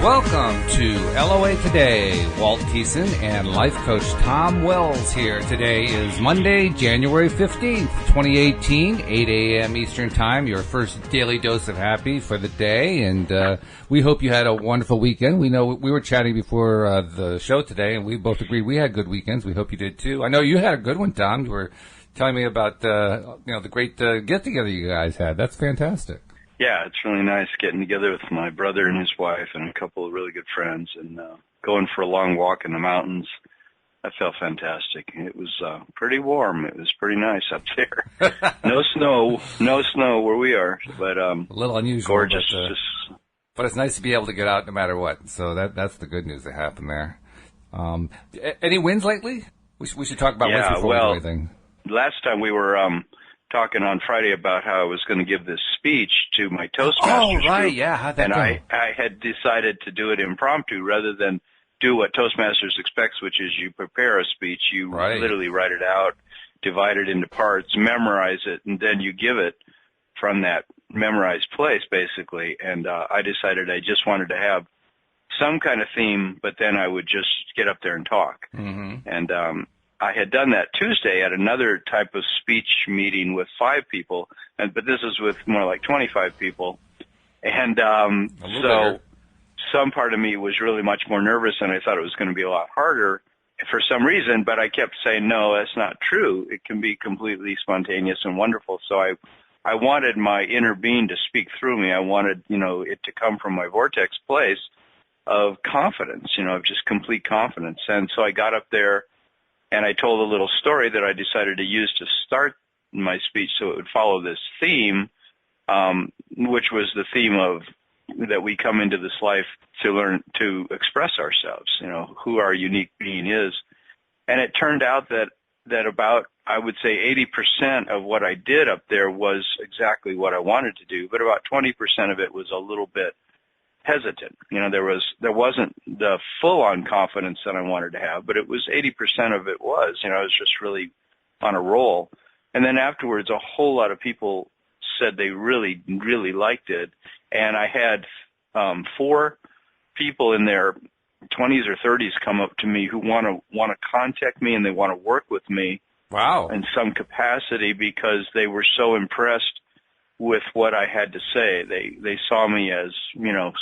Welcome to LOA Today. Walt and life coach Tom Wells here. Today is Monday, January 15th, 2018, 8 a.m. Eastern Time, your first daily dose of happy for the day. And we hope you had a wonderful weekend. We know we were chatting before the show today, and we both agreed we had good weekends. We hope you did too. I know you had a good one, Tom. You were telling me about the great get-together you guys had. That's fantastic. Yeah, it's really nice getting together with my brother and his wife and a couple of really good friends and going for a long walk in the mountains. That felt fantastic. It was pretty warm. It was pretty nice up there. No snow where we are, but a little unusual. Gorgeous. But it's nice to be able to get out no matter what. So that's the good news that happened there. Any wins lately? We should talk about wins before we do anything. Last time we were talking on Friday about how I was going to give this speech to my Toastmasters Oh, right, group, yeah. How'd that and go? I had decided to do it impromptu rather than do what Toastmasters expects, which is you prepare a speech, you literally write it out, divide it into parts, memorize it, and then you give it from that memorized place, basically. And I decided I just wanted to have some kind of theme, but then I would just get up there and talk. Mm-hmm. And I had done that Tuesday at another type of speech meeting with 5 people, but this is with more like 25 people. And so some part of me was really much more nervous, and I thought it was going to be a lot harder for some reason, but I kept saying, no, that's not true. It can be completely spontaneous and wonderful. So I wanted my inner being to speak through me. I wanted, it to come from my vortex place of confidence, of just complete confidence. And so I got up there, and I told a little story that I decided to use to start my speech so it would follow this theme, which was the theme of that we come into this life to learn to express ourselves, who our unique being is. And it turned out that about, I would say 80% of what I did up there was exactly what I wanted to do, but about 20% of it was a little bit hesitant. There wasn't the full-on confidence that I wanted to have, but it was 80% of it was. I was just really on a roll. And then afterwards, a whole lot of people said they really, really liked it. And I had 4 people in their 20s or 30s come up to me who want to contact me and they want to work with me. Wow. In some capacity because they were so impressed with what I had to say. They saw me as,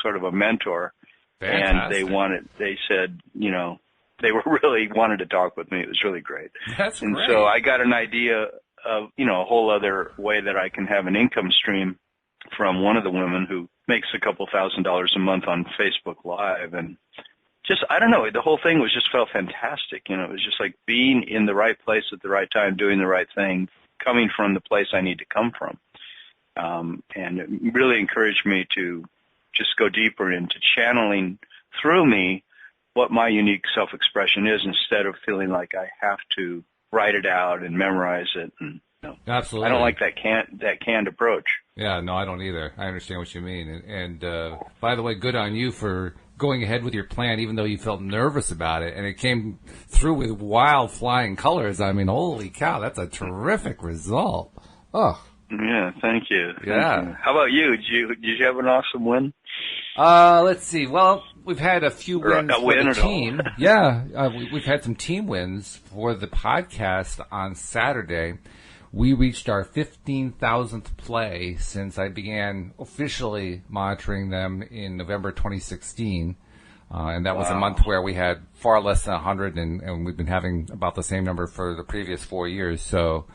sort of a mentor. Fantastic. And they said, they were really wanted to talk with me. It was really great. That's and great. So I got an idea of, a whole other way that I can have an income stream from one of the women who makes a couple $1,000s a month on Facebook Live. And just, I don't know, the whole thing just felt fantastic. It was just like being in the right place at the right time, doing the right thing, coming from the place I need to come from. And it really encouraged me to just go deeper into channeling through me what my unique self-expression is instead of feeling like I have to write it out and memorize it. And, Absolutely. I don't like that canned approach. Yeah, no, I don't either. I understand what you mean. And by the way, good on you for going ahead with your plan, even though you felt nervous about it. And it came through with wild flying colors. I mean, holy cow, that's a terrific result. Oh. Yeah, thank you. Yeah. Thank you. How about you? Did you have an awesome win? Let's see. Well, we've had a few wins for the team. Yeah, we've had some team wins for the podcast on Saturday. We reached our 15,000th play since I began officially monitoring them in November 2016. And that was a month where we had far less than 100, and we've been having about the same number for the previous 4 years. So,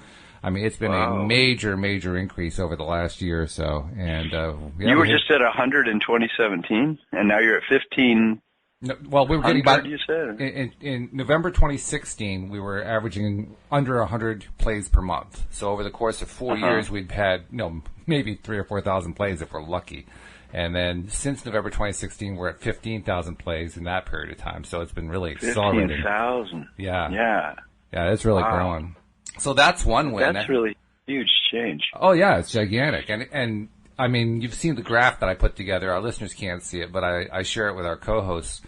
I mean, it's been a major, major increase over the last year or so. And you were just at 100 in 2017, and now you're at 15. No, well, we were getting about, you said. In November 2016, we were averaging under 100 plays per month. So over the course of 4 years, we'd had maybe 3,000 or 4,000 plays if we're lucky. And then since November 2016, we're at 15,000 plays in that period of time. So it's been really accelerating. 15,000. Yeah, it's really growing. So that's one win. That's really huge change. Oh yeah, it's gigantic. And I mean, you've seen the graph that I put together. Our listeners can't see it, but I share it with our co-hosts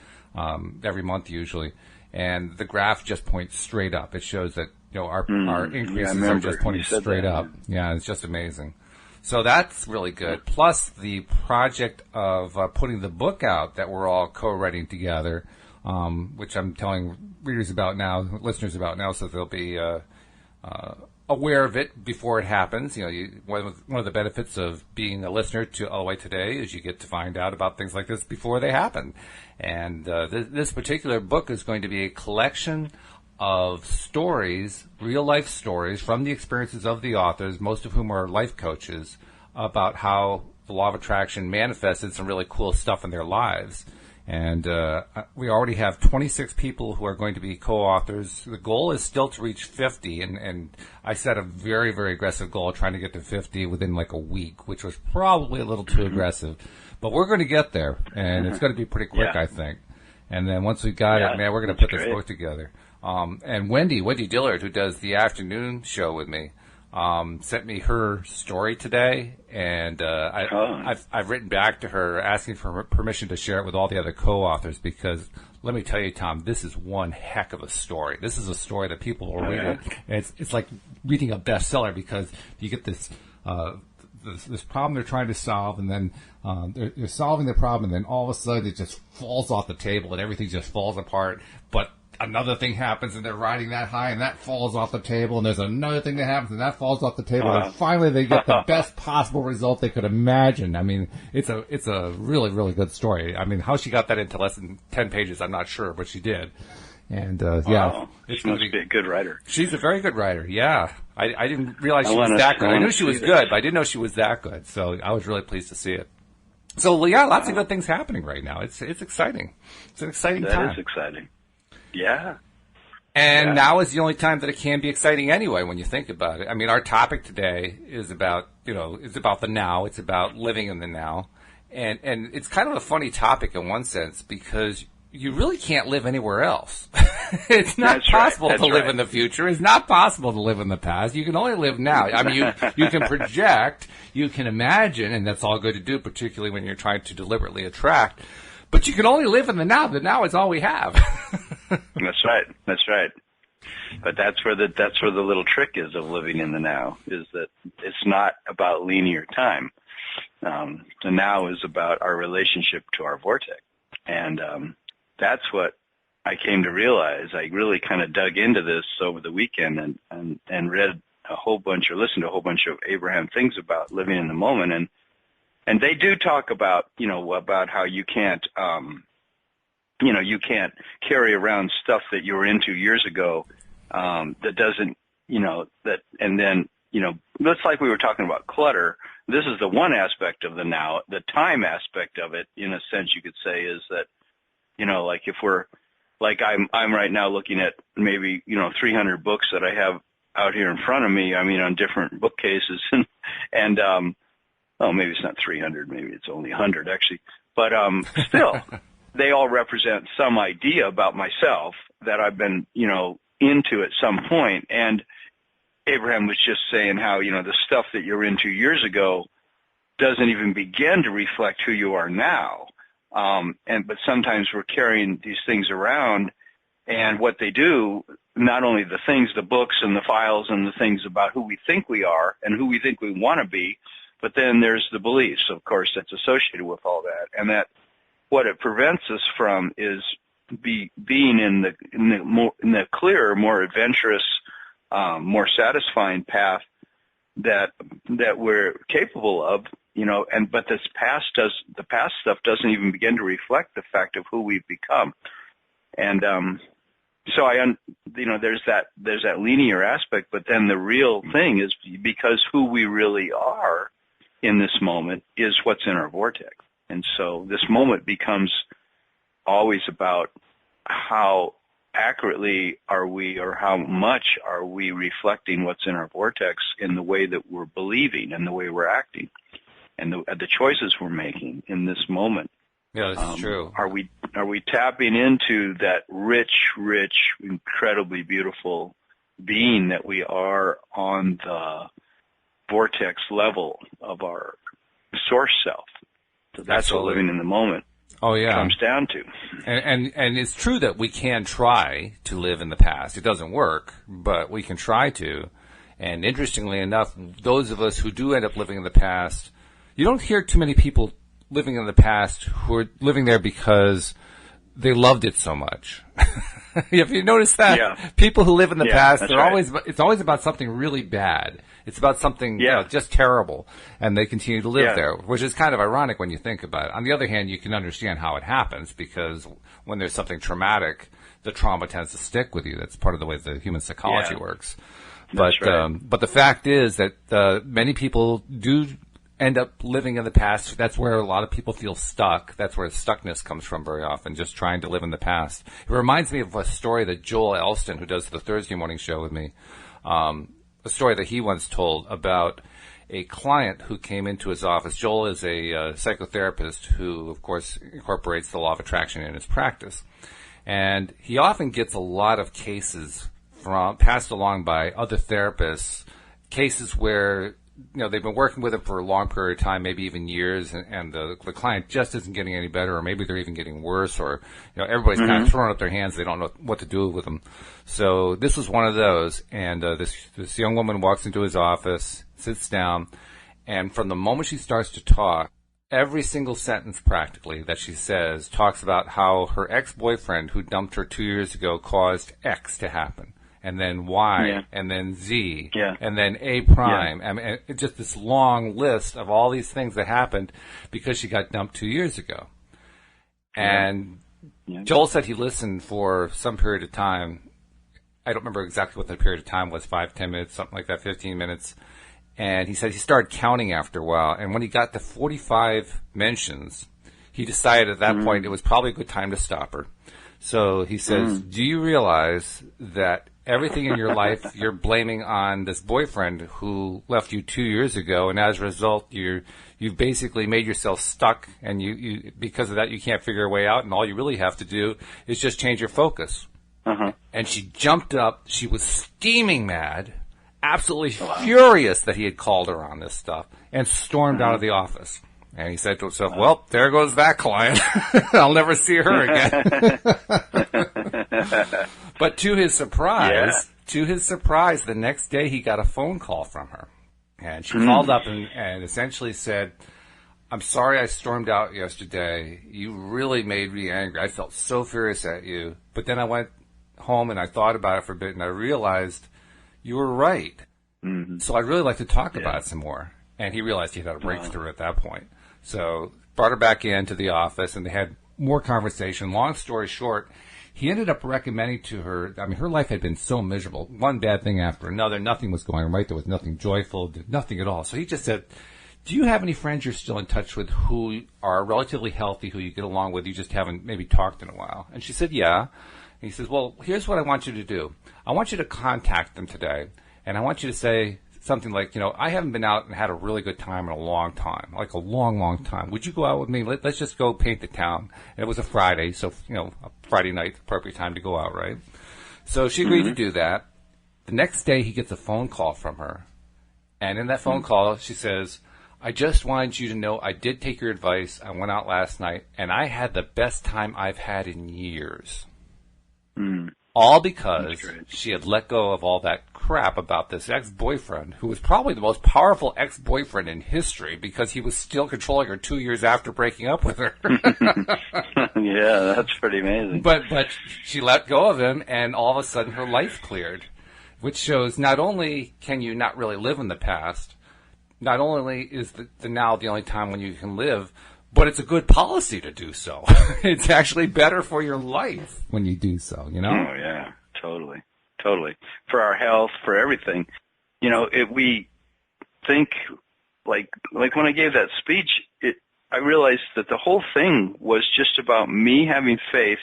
every month usually. And the graph just points straight up. It shows that our increases are just pointing straight up. Yeah, it's just amazing. So that's really good. Plus the project of putting the book out that we're all co-writing together, which I'm telling readers about now, listeners about now, so they'll be aware of it before it happens. You know, one of the benefits of being a listener to All the Way Today is you get to find out about things like this before they happen. And this particular book is going to be a collection of stories, real-life stories from the experiences of the authors, most of whom are life coaches, about how the law of attraction manifested some really cool stuff in their lives. And we already have 26 people who are going to be co-authors. The goal is still to reach 50, and I set a very, very aggressive goal trying to get to 50 within like a week, which was probably a little too aggressive. But we're going to get there, and it's going to be pretty quick, I think. And then once we got it, man, we're going to put this book together. And Wendy Dillard, who does the afternoon show with me, sent me her story today, and I've written back to her asking for her permission to share it with all the other co-authors, because let me tell you, Tom, this is one heck of a story. This is a story that people will read it, and it's like reading a bestseller, because you get this problem they're trying to solve, and then they're solving the problem, and then all of a sudden it just falls off the table and everything just falls apart. But another thing happens, and they're riding that high, and that falls off the table, and there's another thing that happens, and that falls off the table, and finally they get the best possible result they could imagine. I mean, it's a really, really good story. I mean, how she got that into less than 10 pages, I'm not sure, but she did. And she must be a good writer. She's a very good writer. Yeah, I didn't realize she was that good. I knew she was good, but I didn't know she was that good. So I was really pleased to see it. So yeah, lots of good things happening right now. It's exciting. It's an exciting time. That is exciting. Yeah. And now is the only time that it can be exciting anyway, when you think about it. I mean, our topic today is about the now. It's about living in the now, and it's kind of a funny topic in one sense, because you really can't live anywhere else. It's not possible to live in the future. It's not possible to live in the past. You can only live now. I mean, you can project, you can imagine, and that's all good to do, particularly when you're trying to deliberately attract. But you can only live in the now. The now is all we have. That's right. But that's where the little trick is of living in the now, is that it's not about linear time. The now is about our relationship to our vortex. And that's what I came to realize. I really kind of dug into this over the weekend and read a whole bunch, or listened to a whole bunch of Abraham things about living in the moment. And they do talk about, about how you can't carry around stuff that you were into years ago, that doesn't, and then, it's like we were talking about clutter. This is the one aspect of the now. The time aspect of it, in a sense, you could say, is that, like if we're, like I'm right now looking at maybe, 300 books that I have out here in front of me, on different bookcases, and maybe it's not 300, maybe it's only 100 actually, but still, they all represent some idea about myself that I've been, into at some point. And Abraham was just saying how, the stuff that you're into years ago doesn't even begin to reflect who you are now. But sometimes we're carrying these things around, and what they do, not only the things, the books and the files and the things about who we think we are and who we think we want to be, but then there's the beliefs, of course, that's associated with all that. And that what it prevents us from is being in the clearer, more adventurous, more satisfying path that we're capable of, but the past stuff doesn't even begin to reflect the fact of who we've become. And so there's that linear aspect, but then the real thing is, because who we really are in this moment is what's in our vortex. And so this moment becomes always about how accurately are we, or how much are we reflecting what's in our vortex in the way that we're believing and the way we're acting and the choices we're making in this moment. Yeah, that's true. Are we tapping into that rich, incredibly beautiful being that we are on the vortex level of our source self? So that's what living in the moment comes down to. And it's true that we can try to live in the past. It doesn't work, but we can try to. And interestingly enough, those of us who do end up living in the past, you don't hear too many people living in the past who are living there because they loved it so much. Have you noticed that? Yeah. People who live in the past, they're right. it's always about something really bad. It's about something just terrible, and they continue to live there, which is kind of ironic when you think about it. On the other hand, you can understand how it happens, because when there's something traumatic, the trauma tends to stick with you. That's part of the way the human psychology works. But but the fact is that many people do end up living in the past. That's where a lot of people feel stuck. That's where stuckness comes from very often, just trying to live in the past. It reminds me of a story that Joel Elston, who does the Thursday morning show with me, a story that he once told about a client who came into his office. Joel is a psychotherapist who, of course, incorporates the law of attraction in his practice. And he often gets a lot of cases passed along by other therapists, cases where they've been working with him for a long period of time, maybe even years, and the client just isn't getting any better, or maybe they're even getting worse, or everybody's kind of throwing up their hands. They don't know what to do with them. So this was one of those, and this young woman walks into his office, sits down, and from the moment she starts to talk, every single sentence practically that she says talks about how her ex-boyfriend who dumped her 2 years ago caused X to happen, and then Y, and then Z, and then A prime. I mean, it's just this long list of all these things that happened because she got dumped 2 years ago. And Joel said he listened for some period of time. I don't remember exactly what the period of time was, 5, 10 minutes, something like that, 15 minutes. And he said he started counting after a while. And when he got to 45 mentions, he decided at that point it was probably a good time to stop her. So he says, do you realize that everything in your life you're blaming on this boyfriend who left you 2 years ago, and as a result you've basically made yourself stuck, and you because of that you can't figure a way out, and all you really have to do is just change your focus. And she jumped up. She was steaming mad, absolutely furious that he had called her on this stuff, and stormed out of the office. And he said to himself, well, there goes that client. I'll never see her again. But to his surprise, the next day he got a phone call from her. And she called up and essentially said, I'm sorry I stormed out yesterday. You really made me angry. I felt so furious at you. But then I went home and I thought about it for a bit, and I realized you were right. So I'd really like to talk about it some more. And he realized he had a breakthrough at that point. So brought her back into the office, and they had more conversation. Long story short, he ended up recommending to her, I mean, her life had been so miserable, one bad thing after another. Nothing was going right. There was nothing joyful, nothing at all. So he just said, do you have any friends you're still in touch with who are relatively healthy, who you get along with, you just haven't maybe talked in a while? And she said, yeah. And he says, well, here's what I want you to do. I want you to contact them today, and I want you to say something like, I haven't been out and had a really good time in a long time, like a long, long time. Would you go out with me? Let's just go paint the town. And it was a Friday, so, a Friday night, appropriate time to go out, right? So she agreed to do that. The next day, he gets a phone call from her. And in that phone call, she says, I just wanted you to know I did take your advice. I went out last night, and I had the best time I've had in years. All because she had let go of all that crap about this ex-boyfriend, who was probably the most powerful ex-boyfriend in history because he was still controlling her 2 years after breaking up with her. Yeah, that's pretty amazing. But she let go of him, and all of a sudden her life cleared, which shows not only can you not really live in the past, not only is the now the only time when you can live, but it's a good policy to do so. It's actually better for your life when you do so, Oh, yeah, totally. For our health, for everything. We think, like when I gave that speech, I realized that the whole thing was just about me having faith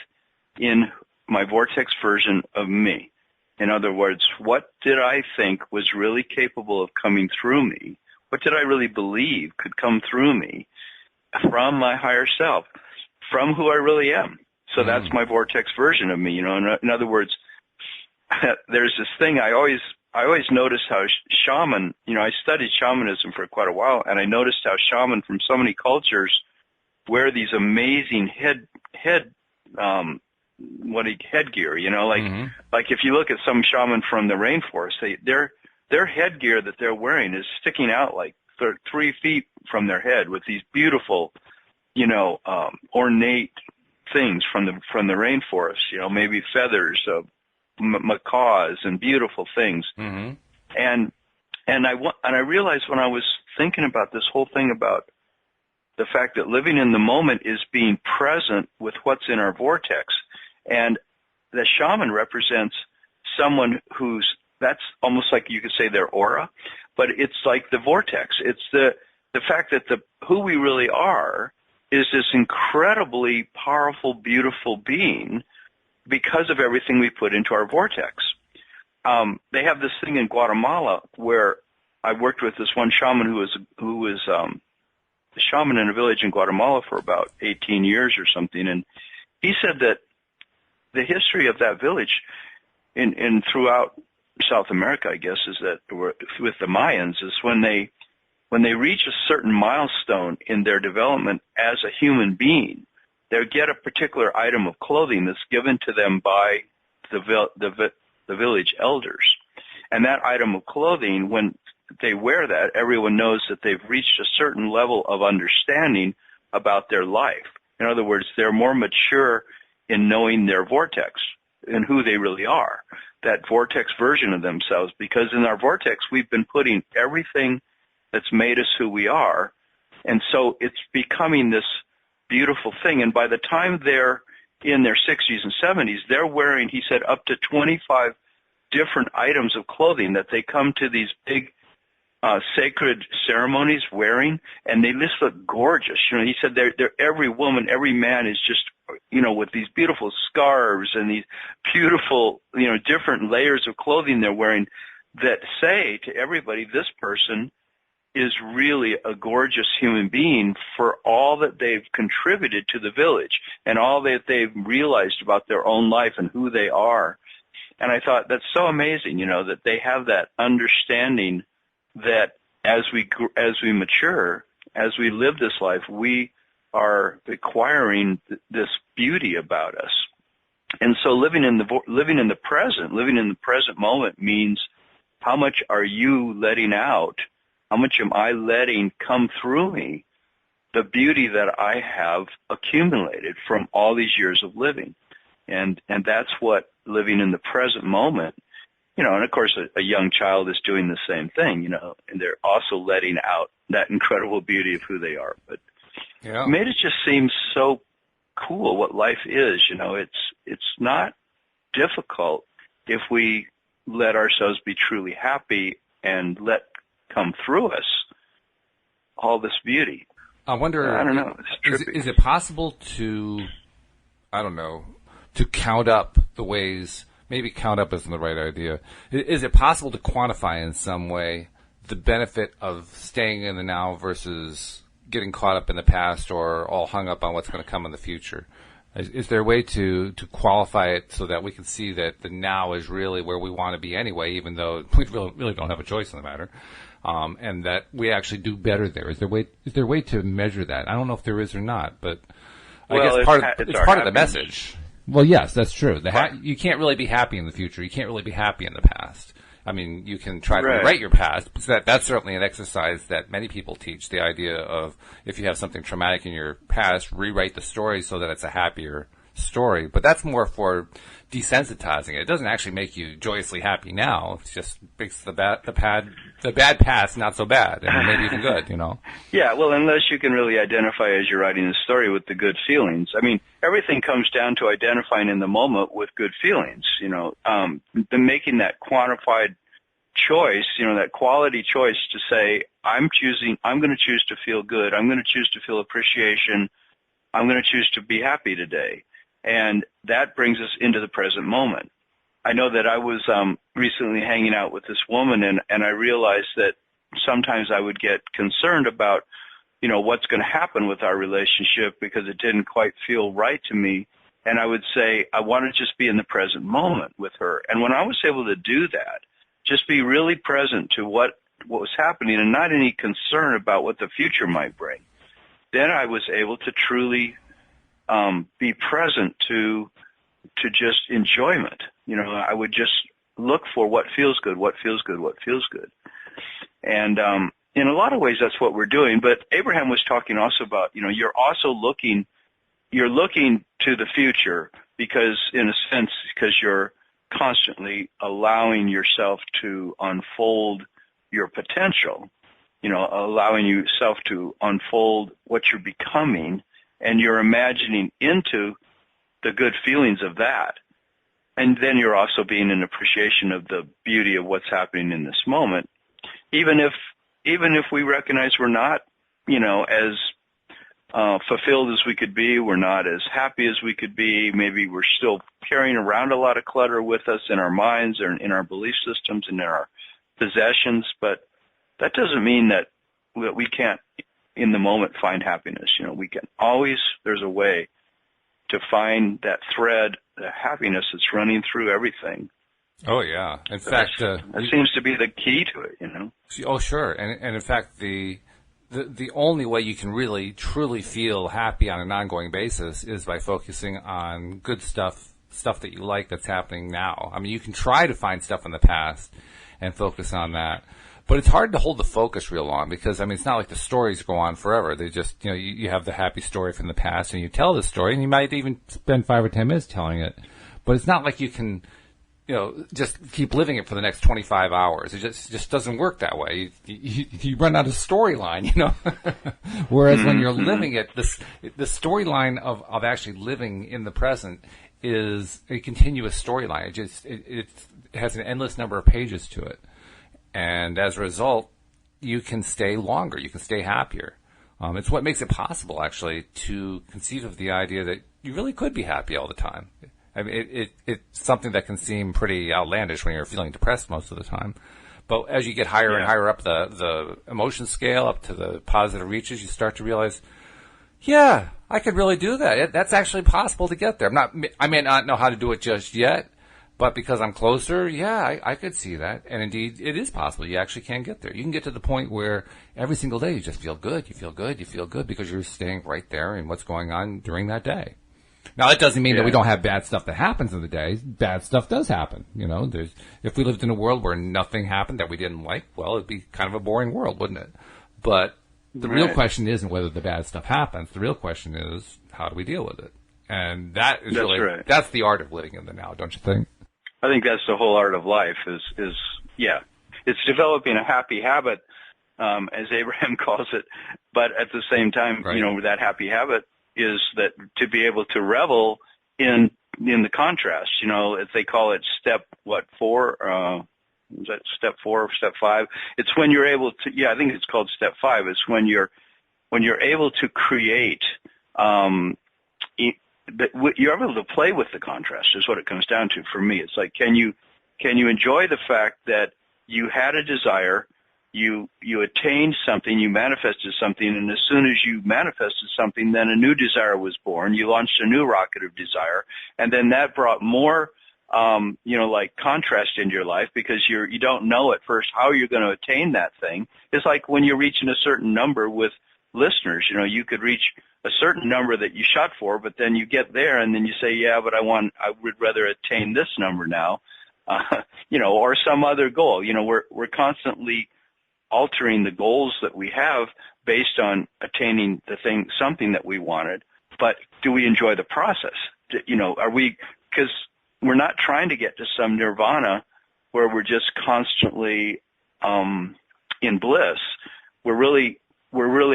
in my vortex version of me. In other words, what did I think was really capable of coming through me? What did I really believe could come through me from my higher self, from who I really am? So that's my vortex version of me. In other words, there's this thing I always notice how shaman, I studied shamanism for quite a while, and I noticed how shaman from so many cultures wear these amazing headgear, like if you look at some shaman from the rainforest, their headgear that they're wearing is sticking out like 3 feet from their head with these beautiful, ornate things from the rainforest, maybe feathers of macaws and beautiful things. Mm-hmm. And I realized when I was thinking about this whole thing about the fact that living in the moment is being present with what's in our vortex, and the shaman represents someone that's almost like you could say their aura, but it's like the vortex. It's the fact that who we really are is this incredibly powerful, beautiful being because of everything we put into our vortex. They have this thing in Guatemala where I worked with this one shaman who was the shaman in a village in Guatemala for about 18 years or something, and he said that the history of that village in throughout South America, I guess, is that with the Mayans is when they reach a certain milestone in their development as a human being, they get a particular item of clothing that's given to them by the village elders. And that item of clothing, when they wear that, everyone knows that they've reached a certain level of understanding about their life. In other words, they're more mature in knowing their vortex and who they really are, that vortex version of themselves, because in our vortex, we've been putting everything that's made us who we are, and so it's becoming this beautiful thing. And by the time they're in their 60s and 70s, they're wearing, he said, up to 25 different items of clothing that they come to these big sacred ceremonies wearing, and they just look gorgeous. He said they're every woman, every man is just, with these beautiful scarves and these beautiful, different layers of clothing they're wearing that say to everybody, this person is really a gorgeous human being for all that they've contributed to the village and all that they've realized about their own life and who they are. And I thought that's so amazing, that they have that understanding that as we mature, as we live this life, we are acquiring this beauty about us. And so living in the present moment means how much are you letting out? How much am I letting come through me the beauty that I have accumulated from all these years of living? And that's what living in the present moment, and of course a young child is doing the same thing, and they're also letting out that incredible beauty of who they are. But it made it just seem so cool what life is. It's not difficult if we let ourselves be truly happy and let come through us all this beauty. I wonder, I don't know. It's trippy. Is it possible to count up the ways, maybe count up isn't the right idea. Is it possible to quantify in some way the benefit of staying in the now versus getting caught up in the past or all hung up on what's going to come in the future? Is there a way to qualify it so that we can see that the now is really where we want to be anyway, even though we really don't have a choice in the matter, and that we actually do better there? Is there a way to measure that? I don't know if there is or not, but I guess it's part of the message. Well, yes, that's true. You can't really be happy in the future. You can't really be happy in the past. I mean, you can try to rewrite your past. But that's certainly an exercise that many people teach, the idea of if you have something traumatic in your past, rewrite the story so that it's a happier story. But that's more for desensitizing it. It doesn't actually make you joyously happy now. It just makes the bad past not so bad, and maybe even good, Yeah, well, unless you can really identify as you're writing the story with the good feelings. I mean, everything comes down to identifying in the moment with good feelings, making that quantified choice, that quality choice to say, I'm going to choose to feel good. I'm going to choose to feel appreciation. I'm going to choose to be happy today. And that brings us into the present moment. I know that I was recently hanging out with this woman, and I realized that sometimes I would get concerned about, what's going to happen with our relationship because it didn't quite feel right to me. And I would say, I want to just be in the present moment with her. And when I was able to do that, just be really present to what was happening and not any concern about what the future might bring, then I was able to truly be present to just enjoyment. I would just look for what feels good, what feels good, what feels good. And in a lot of ways, that's what we're doing. But Abraham was talking also about, you're also looking to the future because, in a sense, because you're constantly allowing yourself to unfold your potential, allowing yourself to unfold what you're becoming, and you're imagining into the good feelings of that. And then you're also being in appreciation of the beauty of what's happening in this moment, even if we recognize we're not, as fulfilled as we could be, we're not as happy as we could be. Maybe we're still carrying around a lot of clutter with us in our minds or in our belief systems and in our possessions. But that doesn't mean that we can't, in the moment, find happiness. We can always. There's a way to find that thread, the happiness that's running through everything. Oh, yeah. In fact, that seems to be the key to it, Oh, sure. And in fact, the only way you can really, truly feel happy on an ongoing basis is by focusing on good stuff that you like that's happening now. I mean, you can try to find stuff in the past and focus on that. But it's hard to hold the focus real long because, it's not like the stories go on forever. They just, you have the happy story from the past and you tell the story and you might even spend 5 or 10 minutes telling it. But it's not like you can, just keep living it for the next 25 hours. It just doesn't work that way. You run out of storyline, Whereas when you're living it, the storyline of actually living in the present is a continuous storyline. It has an endless number of pages to it. And as a result, you can stay longer. You can stay happier. It's what makes it possible, actually, to conceive of the idea that you really could be happy all the time. I mean, it's something that can seem pretty outlandish when you're feeling depressed most of the time. But as you get higher and higher up the emotion scale, up to the positive reaches, you start to realize, yeah, I could really do that. That's actually possible to get there. I may not know how to do it just yet, but because I'm closer, I could see that. And indeed, it is possible. You actually can get there. You can get to the point where every single day you just feel good. You feel good. You feel good because you're staying right there in what's going on during that day. Now, that doesn't mean that we don't have bad stuff that happens in the day. Bad stuff does happen. If we lived in a world where nothing happened that we didn't like, well, it'd be kind of a boring world, wouldn't it? But the real question isn't whether the bad stuff happens. The real question is, how do we deal with it? And that's the art of living in the now, don't you think? I think that's the whole art of life is it's developing a happy habit, as Abraham calls it. But at the same time, that happy habit is that to be able to revel in the contrast, if they call it step 4, is that step 4 or step 5? It's when you're able to, I think it's called step 5. It's when you're able to create, you're able to play with the contrast is what it comes down to for me. It's like, can you enjoy the fact that you had a desire, you attained something, you manifested something, and as soon as you manifested something, then a new desire was born. You launched a new rocket of desire, and then that brought more, like contrast into your life because you don't know at first how you're going to attain that thing. It's like when you're reaching a certain number with listeners. You could reach a certain number that you shot for, but then you get there and then you say, but I would rather attain this number now, or some other goal. We're constantly altering the goals that we have based on attaining something that we wanted. But do we enjoy the process? Because we're not trying to get to some nirvana where we're just constantly in bliss. We're really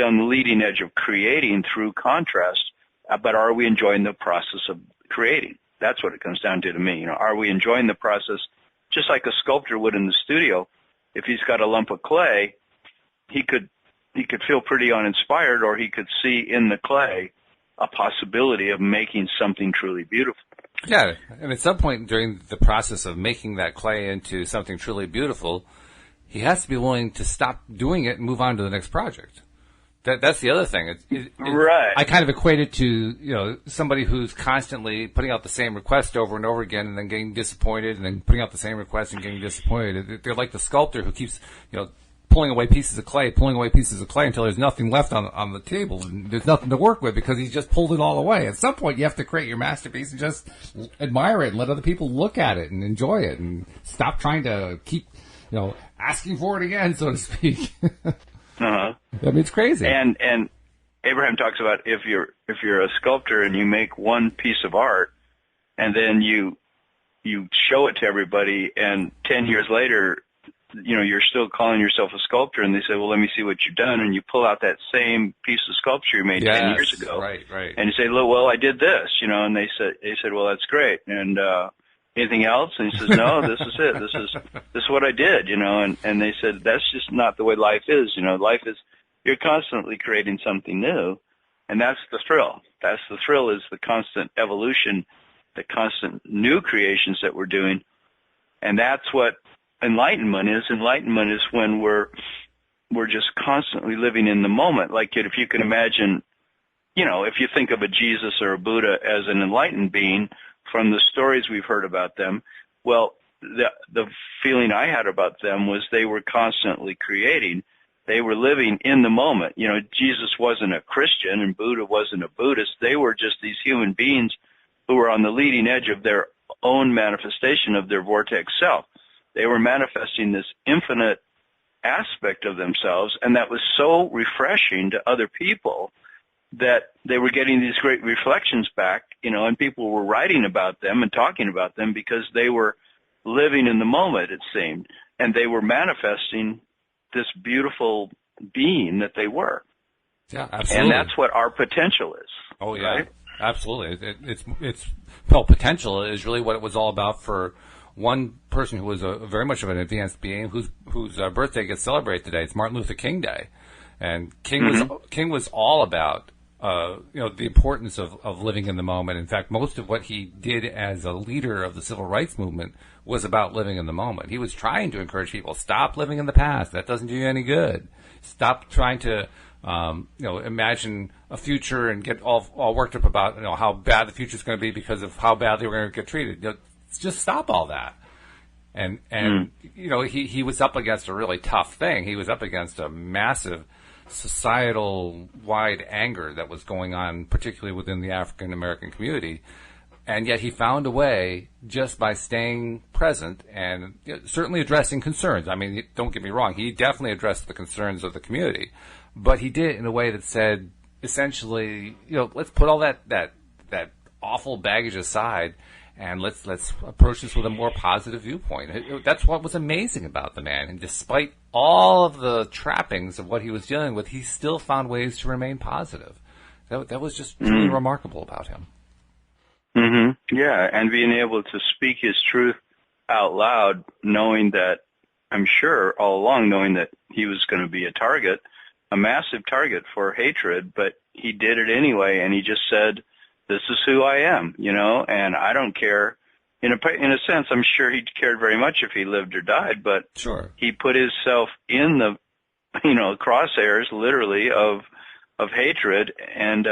on the leading edge of creating through contrast, but are we enjoying the process of creating? That's what it comes down to me. Are we enjoying the process just like a sculptor would in the studio? If he's got a lump of clay, he could feel pretty uninspired, or he could see in the clay a possibility of making something truly beautiful. Yeah, and at some point during the process of making that clay into something truly beautiful, he has to be willing to stop doing it and move on to the next project. That's the other thing. Right. I kind of equate it to, somebody who's constantly putting out the same request over and over again and then getting disappointed and then putting out the same request and getting disappointed. They're like the sculptor who keeps, pulling away pieces of clay until there's nothing left on the table and there's nothing to work with because he's just pulled it all away. At some point, you have to create your masterpiece and just admire it and let other people look at it and enjoy it and stop trying to keep, asking for it again, so to speak. I mean, it's crazy. And Abraham talks about if you're a sculptor and you make one piece of art and then you show it to everybody, and 10 years later, you're still calling yourself a sculptor, and they say, well, let me see what you've done, and you pull out that same piece of sculpture you made 10 years ago. Right. And you say, well, I did this, and they said, well, that's great. And, anything else? And he says, no, this is it. This is what I did, and they said, that's just not the way life is. Life is, you're constantly creating something new, and that's the thrill. That's the thrill, is the constant evolution, the constant new creations that we're doing. And that's what enlightenment is. Enlightenment is when we're just constantly living in the moment. Like if you can imagine, if you think of a Jesus or a Buddha as an enlightened being from the stories we've heard about them, well, the feeling I had about them was they were constantly creating. They were living in the moment. Jesus wasn't a Christian and Buddha wasn't a Buddhist. They were just these human beings who were on the leading edge of their own manifestation of their vortex self. They were manifesting this infinite aspect of themselves, and that was so refreshing to other people that they were getting these great reflections back, and people were writing about them and talking about them because they were living in the moment, it seemed, and they were manifesting this beautiful being that they were. Yeah, absolutely. And that's what our potential is. Oh, yeah. Right? Absolutely. Potential is really what it was all about for one person who was very much of an advanced being whose birthday gets celebrated today. It's Martin Luther King Day. And King was all about the importance of living in the moment. In fact, most of what he did as a leader of the civil rights movement was about living in the moment. He was trying to encourage people, stop living in the past. That doesn't do you any good. Stop trying to imagine a future and get all worked up about how bad the future is going to be because of how badly we're going to get treated. Just stop all that. And he was up against a really tough thing. He was up against a massive societal-wide anger that was going on, particularly within the African-American community. And yet he found a way, just by staying present and certainly addressing concerns. I mean, don't get me wrong, he definitely addressed the concerns of the community. But he did it in a way that said, essentially, let's put all that awful baggage aside and let's approach this with a more positive viewpoint. That's what was amazing about the man. And despite all of the trappings of what he was dealing with, he still found ways to remain positive. That was just truly remarkable about him. Mm-hmm. Yeah, and being able to speak his truth out loud, knowing that, I'm sure all along, knowing that he was going to be a massive target for hatred, but he did it anyway, and he just said, this is who I am, and I don't care. In a sense, I'm sure he cared very much if he lived or died, but sure, he put himself in the, crosshairs, literally, of hatred, and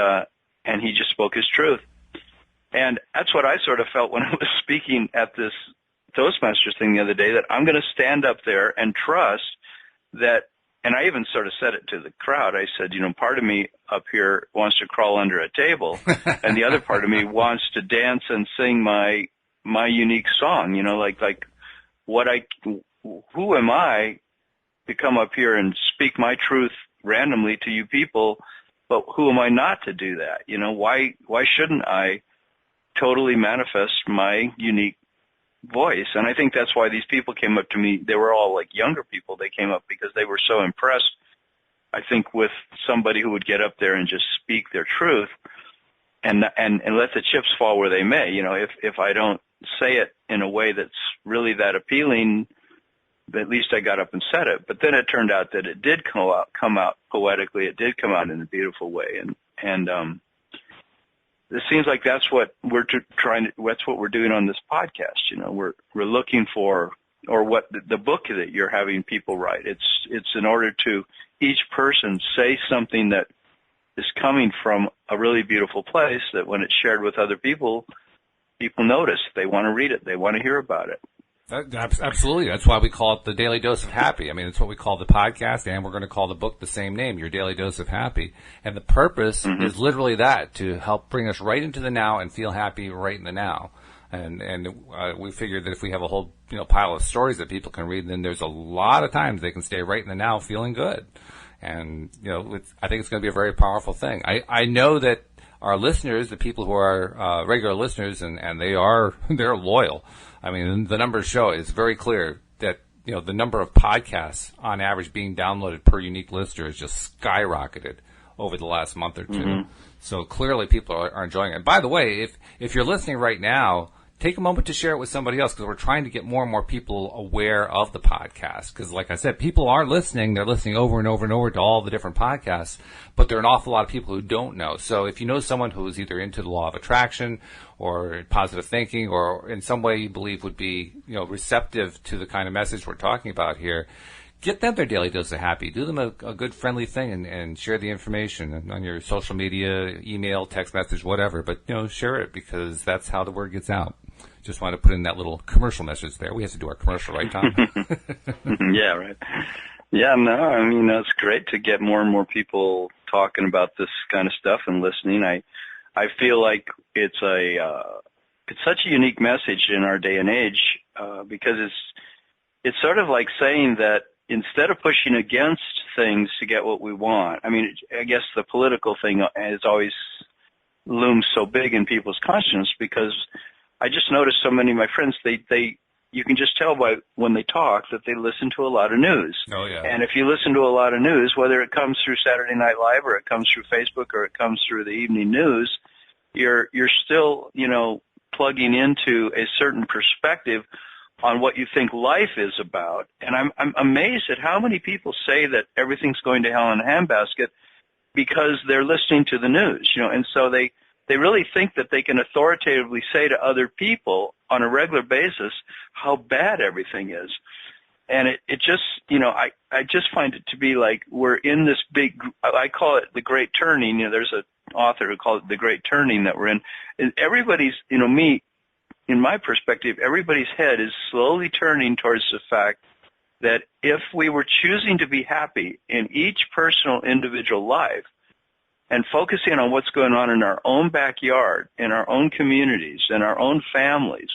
he just spoke his truth. And that's what I sort of felt when I was speaking at this Toastmasters thing the other day, that I'm going to stand up there and trust that. And I even sort of said it to the crowd. I said, part of me up here wants to crawl under a table, and the other part of me wants to dance and sing my unique song. Who am I to come up here and speak my truth randomly to you people? But who am I not to do that? Why shouldn't I totally manifest my unique voice? And I think that's why these people came up to me. They were all like younger people. They came up because they were so impressed, I think, with somebody who would get up there and just speak their truth and let the chips fall where they may. If I don't say it in a way that's really that appealing, at least I got up and said it. But then it turned out that it did come out poetically. It did come out in a beautiful way. And it seems like that's what we're that's what we're doing on this podcast. We're looking for, or what the book that you're having people write. It's in order to each person say something that is coming from a really beautiful place, that when it's shared with other people, people notice. They want to read it. They want to hear about it. Absolutely. That's why we call it the Daily Dose of Happy. I mean, it's what we call the podcast, and we're going to call the book the same name, Your Daily Dose of Happy. And the purpose is literally that, to help bring us right into the now and feel happy right in the now. And we figured that if we have a whole pile of stories that people can read, then there's a lot of times they can stay right in the now feeling good. And, I think it's going to be a very powerful thing. I know that our listeners, the people who are regular listeners, and they're loyal. I mean, the numbers show it's very clear that, the number of podcasts on average being downloaded per unique listener has just skyrocketed over the last month or two. So clearly people are enjoying it. And by the way, if you're listening right now, take a moment to share it with somebody else, because we're trying to get more and more people aware of the podcast. Because like I said, people are listening. They're listening over and over and over to all the different podcasts, but there are an awful lot of people who don't know. So if you know someone who is either into the law of attraction or positive thinking, or in some way you believe would be, receptive to the kind of message we're talking about here, get them their daily dose of happy. Do them a good, friendly thing and share the information on your social media, email, text message, whatever. But, share it, because that's how the word gets out. Just wanted to put in that little commercial message there. We have to do our commercial, right, Tom? Yeah, right. Yeah, no, I mean, it's great to get more and more people talking about this kind of stuff and listening. I feel like it's such a unique message in our day and age, because it's sort of like saying that instead of pushing against things to get what we want, I mean, I guess the political thing has always loomed so big in people's conscience, because I just noticed so many of my friends, you can just tell by when they talk that they listen to a lot of news. Oh, yeah. And if you listen to a lot of news, whether it comes through Saturday Night Live or it comes through Facebook or it comes through the evening news, you're still, plugging into a certain perspective on what you think life is about. And I'm amazed at how many people say that everything's going to hell in a handbasket because they're listening to the news, and so they really think that they can authoritatively say to other people on a regular basis how bad everything is. And it just, I just find it to be like we're in this big, I call it the Great Turning. There's an author who calls it the Great Turning that we're in. And everybody's, in my perspective, everybody's head is slowly turning towards the fact that if we were choosing to be happy in each personal individual life and focusing on what's going on in our own backyard, in our own communities, in our own families,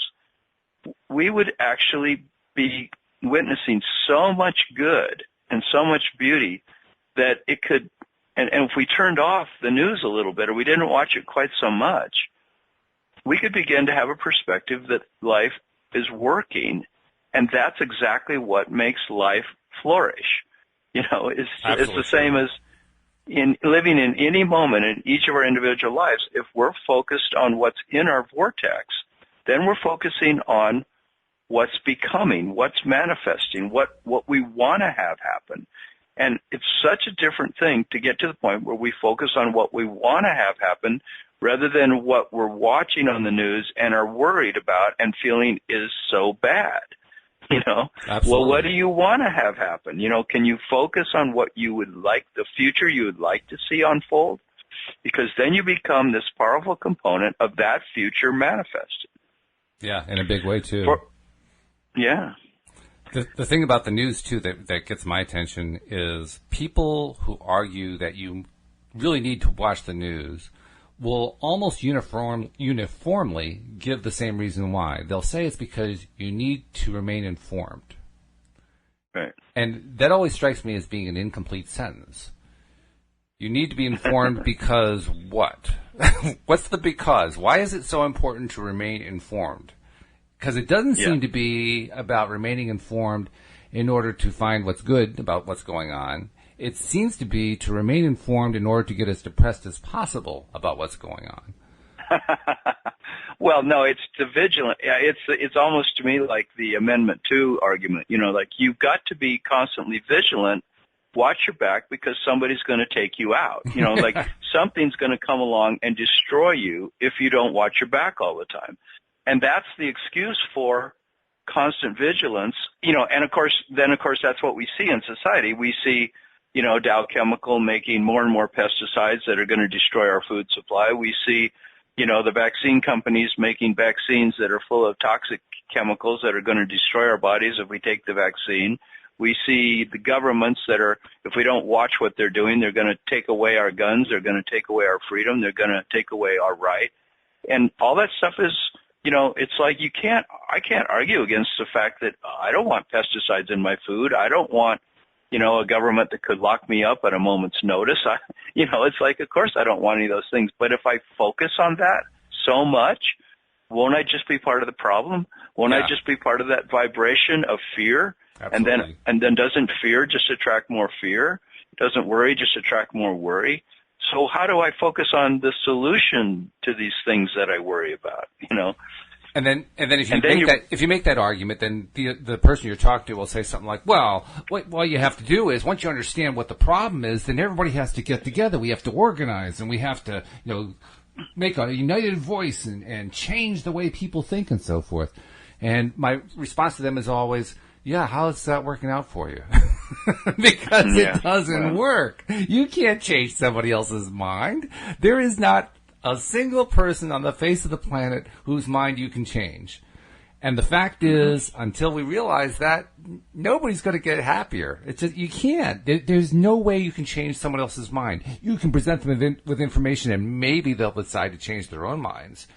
we would actually be witnessing so much good and so much beauty that it could, and if we turned off the news a little bit or we didn't watch it quite so much, we could begin to have a perspective that life is working, and that's exactly what makes life flourish. It's the same as in living in any moment in each of our individual lives. If we're focused on what's in our vortex, then we're focusing on what's becoming, what's manifesting, what we want to have happen. And it's such a different thing to get to the point where we focus on what we want to have happen rather than what we're watching on the news and are worried about and feeling is so bad. Absolutely. Well, what do you want to have happen? Can you focus on what you would like, the future you would like to see unfold? Because then you become this powerful component of that future manifested. Yeah, in a big way, too. Yeah. The thing about the news, too, that gets my attention is people who argue that you really need to watch the news will almost uniformly give the same reason why. They'll say it's because you need to remain informed. Right. And that always strikes me as being an incomplete sentence. You need to be informed because what? What's the because? Why is it so important to remain informed? Because it doesn't seem to be about remaining informed in order to find what's good about what's going on. It seems to be to remain informed in order to get as depressed as possible about what's going on. Well, no, it's the vigilant. It's almost to me like the Amendment 2 argument. Like you've got to be constantly vigilant. Watch your back because somebody's going to take you out. Like something's going to come along and destroy you if you don't watch your back all the time. And that's the excuse for constant vigilance. And of course, that's what we see in society. We see Dow Chemical making more and more pesticides that are going to destroy our food supply. We see, the vaccine companies making vaccines that are full of toxic chemicals that are going to destroy our bodies if we take the vaccine. We see the governments that are, if we don't watch what they're doing, they're going to take away our guns, they're going to take away our freedom, they're going to take away our right. And all that stuff is, it's like I can't argue against the fact that I don't want pesticides in my food. I don't want, a government that could lock me up at a moment's notice. It's like, of course I don't want any of those things. But if I focus on that so much, won't I just be part of the problem? Won't I just be part of that vibration of fear? Absolutely. And then doesn't fear just attract more fear? Doesn't worry just attract more worry? So how do I focus on the solution to these things that I worry about? And then if you make that argument, then the person you're talking to will say something like, well, what you have to do is, once you understand what the problem is, then everybody has to get together. We have to organize, and we have to, make a united voice and change the way people think and so forth. And my response to them is always, yeah, how is that working out for you? Because it doesn't work. You can't change somebody else's mind. There is not a single person on the face of the planet whose mind you can change. And the fact is, until we realize that, nobody's going to get happier. It's just, you can't. There's no way you can change someone else's mind. You can present them with information, and maybe they'll decide to change their own minds.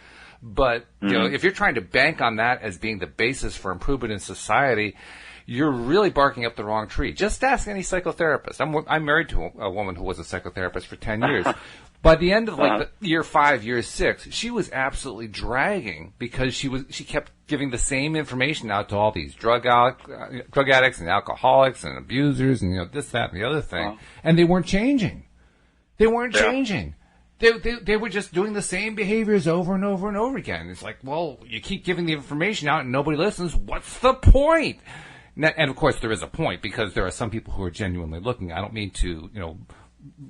But if you're trying to bank on that as being the basis for improvement in society, you're really barking up the wrong tree. Just ask any psychotherapist. I'm married to a woman who was a psychotherapist for 10 years. By the end of year 5, year 6, she was absolutely dragging because she kept giving the same information out to all these drug addicts and alcoholics and abusers and this, that, and the other thing, and they weren't changing. They weren't changing. They were just doing the same behaviors over and over and over again. It's like, well, you keep giving the information out and nobody listens. What's the point? And of course, there is a point, because there are some people who are genuinely looking. I don't mean to,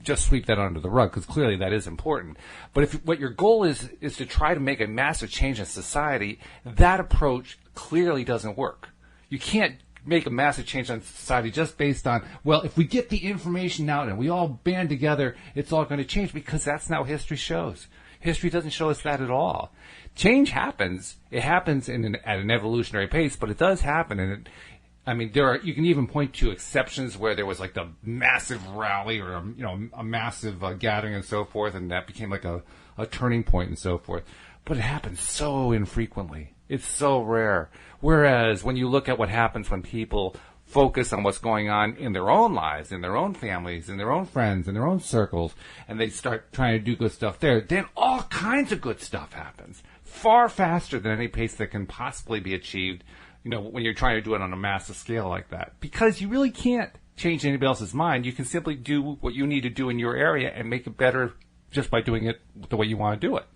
just sweep that under the rug, because clearly that is important. But if what your goal is to try to make a massive change in society, that approach clearly doesn't work. You can't make a massive change in society just based on, well, if we get the information out and we all band together, it's all going to change, because that's not what history shows. History doesn't show us that at all. Change happens. It happens at an evolutionary pace, but it does happen. And you can even point to exceptions where there was like the massive rally or a massive gathering and so forth, and that became like a turning point and so forth. But it happens so infrequently. It's so rare. Whereas when you look at what happens when people focus on what's going on in their own lives, in their own families, in their own friends, in their own circles, and they start trying to do good stuff there, then all kinds of good stuff happens far faster than any pace that can possibly be achieved, when you're trying to do it on a massive scale like that. Because you really can't change anybody else's mind. You can simply do what you need to do in your area and make it better just by doing it the way you want to do it.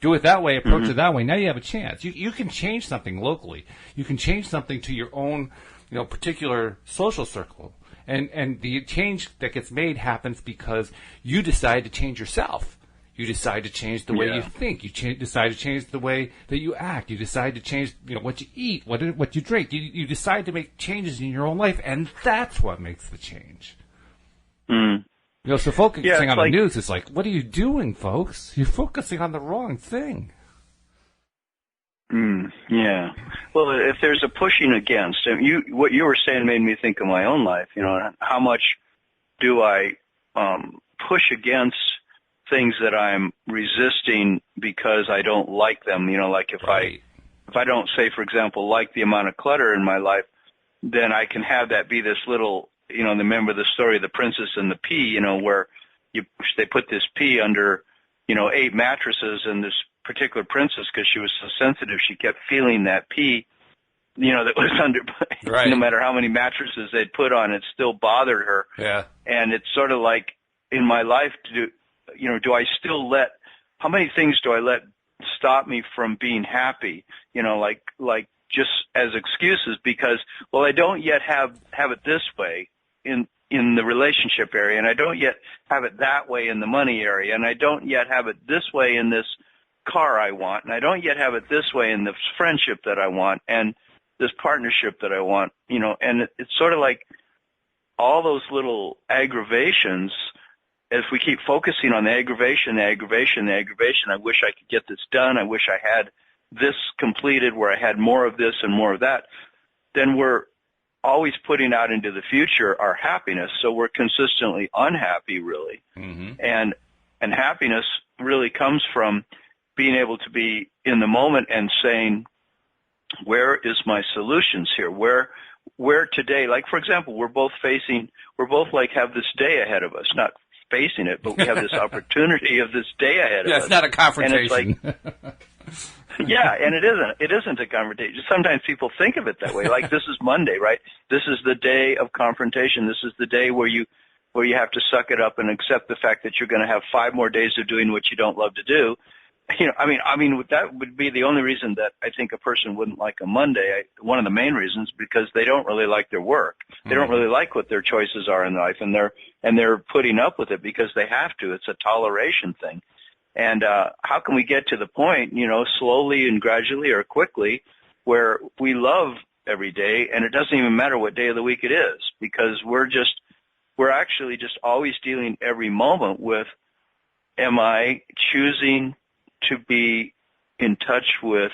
Do it that way, approach it that way. Now you have a chance. You can change something locally. You can change something to your own, particular social circle. And the change that gets made happens because you decide to change yourself. You decide to change the way you think. You decide to change the way that you act. You decide to change, what you eat, what you drink. You decide to make changes in your own life, and that's what makes the change. So focusing on the news is like, what are you doing, folks? You're focusing on the wrong thing. Yeah. Well, if there's a pushing against, what you were saying made me think of my own life. How much do I push against things that I'm resisting because I don't like them? Like if I don't, say, for example, like the amount of clutter in my life, then I can have that be this little, remember the story of the princess and the pea, where they put this pea under, 8 mattresses, and this particular princess, because she was so sensitive, she kept feeling that pea, that was under, no matter how many mattresses they'd put on, it still bothered her. Yeah. And it's sort of like in my life, do I still how many things do I let stop me from being happy? Like just as excuses because, well, I don't yet have it this way in the relationship area, and I don't yet have it that way in the money area, and I don't yet have it this way in this car I want, and I don't yet have it this way in the friendship that I want and this partnership that I want, and it's sort of like all those little aggravations if we keep focusing on the aggravation, I wish I could get this done. I wish I had this completed where I had more of this and more of that. Then we're always putting out into the future our happiness. So we're consistently unhappy, really. Mm-hmm. And happiness really comes from being able to be in the moment and saying, where is my solutions here? Where today, like for example, we're both like have this day ahead of us, not facing it, but we have this opportunity of this day ahead of us. Yeah, it's not a confrontation. And it's like, yeah, and it isn't a confrontation. Sometimes people think of it that way. Like this is Monday, right? This is the day of confrontation. This is the day where you have to suck it up and accept the fact that you're going to have 5 more days of doing what you don't love to do. You know, I mean, that would be the only reason that I think a person wouldn't like a Monday. One of the main reasons, because they don't really like their work. They don't really like what their choices are in life, and they're putting up with it because they have to. It's a toleration thing. And how can we get to the point, you know, slowly and gradually or quickly, where we love every day, and it doesn't even matter what day of the week it is, because we're actually just always dealing every moment with, am I choosing to be in touch with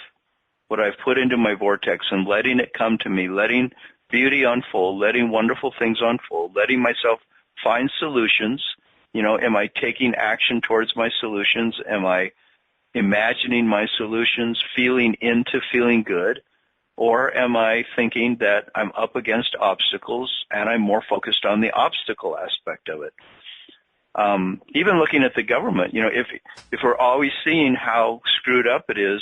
what I've put into my vortex and letting it come to me, letting beauty unfold, letting wonderful things unfold, letting myself find solutions. You know, am I taking action towards my solutions? Am I imagining my solutions, feeling into feeling good? Or am I thinking that I'm up against obstacles and I'm more focused on the obstacle aspect of it? Even looking at the government, you know, if we're always seeing how screwed up it is,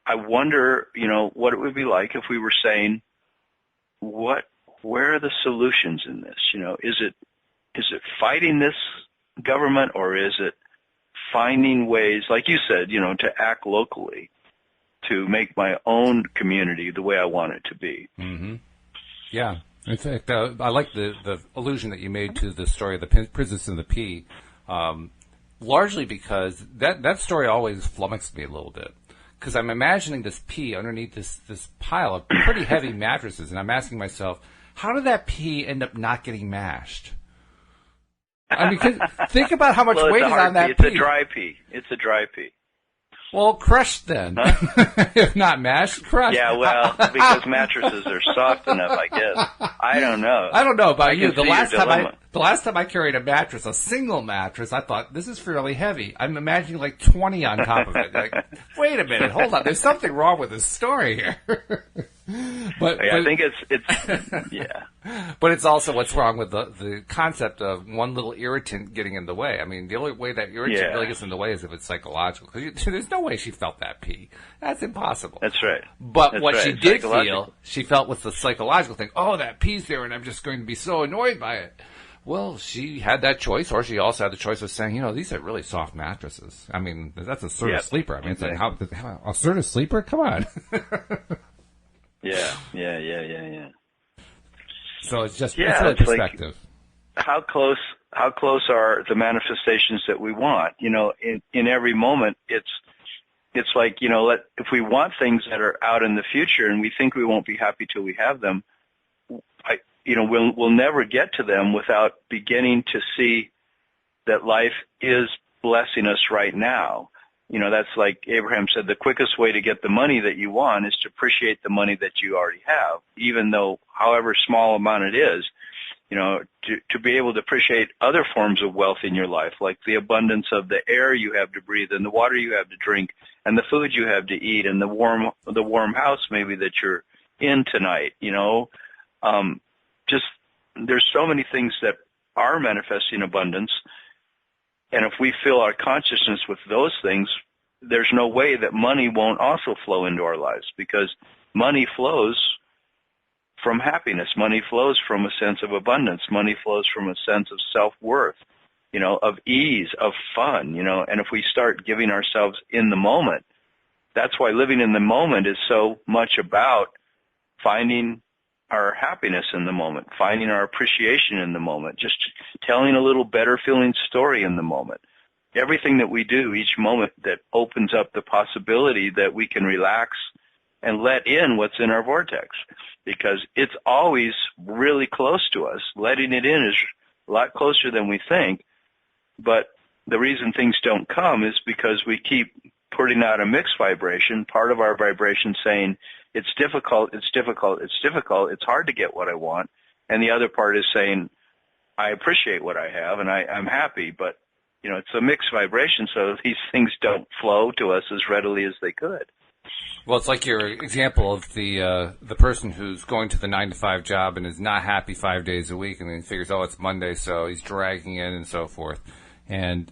I wonder, you know, what it would be like if we were saying, where are the solutions in this? You know, is it fighting this government, or is it finding ways, like you said, you know, to act locally, to make my own community the way I want it to be? Mm-hmm. Yeah. In fact, I like the allusion that you made to the story of the Princess and the Pea, largely because that story always flummoxed me a little bit. Because I'm imagining this pea underneath this pile of pretty heavy mattresses, and I'm asking myself, how did that pea end up not getting mashed? I mean, think about how much weight is on that pea. It's a dry pea. It's a dry pea. Well, crushed then. Huh? If not mashed, crushed. Yeah, well, because mattresses are soft enough, I guess. I don't know. I don't know about you. The last time I carried a mattress, a single mattress, I thought, this is fairly heavy. I'm imagining like 20 on top of it. Like, wait a minute, hold on. There's something wrong with this story here. But I think it's yeah. But it's also what's wrong with the concept of one little irritant getting in the way. I mean, the only way that irritant really gets in the way is if it's psychological. Because there's no way she felt that pee. That's impossible. That's right. But what she did feel, she felt with the psychological thing, oh, that pee's there and I'm just going to be so annoyed by it. Well, she had that choice, or she also had the choice of saying, you know, these are really soft mattresses. I mean, that's a assertive sleeper. I mean, it's like, how assertive sleeper? Come on. Yeah. So it's just it's really perspective. Like how close are the manifestations that we want? You know, in every moment, it's like, you know, if we want things that are out in the future and we think we won't be happy till we have them, we'll never get to them without beginning to see that life is blessing us right now. You know, that's like Abraham said, the quickest way to get the money that you want is to appreciate the money that you already have, even though however small amount it is, you know, to be able to appreciate other forms of wealth in your life, like the abundance of the air you have to breathe and the water you have to drink and the food you have to eat and the warm house maybe that you're in tonight, you know. Just there's so many things that are manifesting abundance. And if we fill our consciousness with those things, there's no way that money won't also flow into our lives, because money flows from happiness. Money flows from a sense of abundance. Money flows from a sense of self-worth, you know, of ease, of fun, you know. And if we start giving ourselves in the moment, that's why living in the moment is so much about finding our happiness in the moment, finding our appreciation in the moment, just telling a little better feeling story in the moment. Everything that we do, each moment that opens up the possibility that we can relax and let in what's in our vortex, because it's always really close to us. Letting it in is a lot closer than we think. But the reason things don't come is because we keep putting out a mixed vibration, part of our vibration saying, it's difficult, it's difficult, it's difficult, it's hard to get what I want, and the other part is saying, I appreciate what I have and I'm happy, but it's a mixed vibration, so these things don't flow to us as readily as they could. Well, it's like your example of the person who's going to the 9-to-5 job and is not happy 5 days a week, and then figures, oh, it's Monday, so he's dragging in and so forth. And